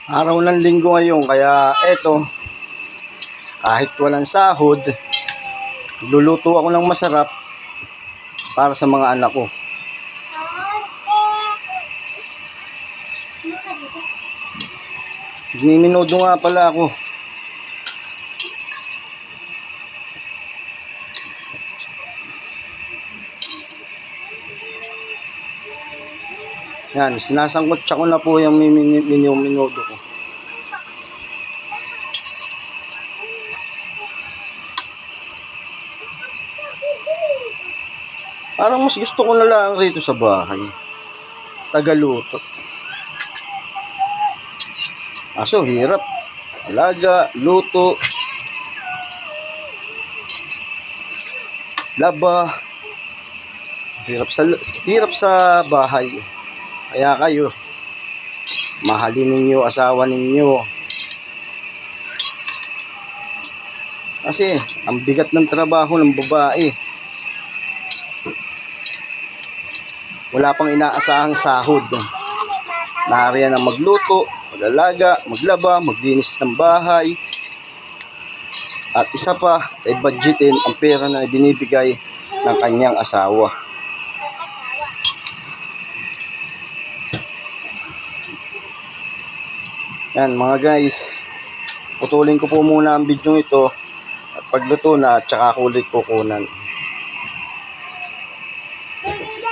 Araw ng linggo ngayon, kaya eto, kahit walang sahod, luluto ako ng masarap para sa mga anak ko. Minudo nga pala ako. Yan, sinasangkotsa ko na po yung minudo ko. Parang mas gusto ko na lang rito sa bahay. Tagaluto. Aso, hirap. Alaga, luto, laba. Hirap sa bahay. Kaya kayo, mahalin ninyo asawa ninyo. Kasi, ang bigat ng trabaho ng babae. Wala pang inaasahang sahod. Nariyan ang magluto, mag-alaga, maglaba, maglinis ng bahay. At isa pa, ay budgetin ang pera na binibigay ng kanyang asawa. Yan mga guys, putulin ko po muna ang video ito. At pagluto na, tsaka ko ulit kukunan.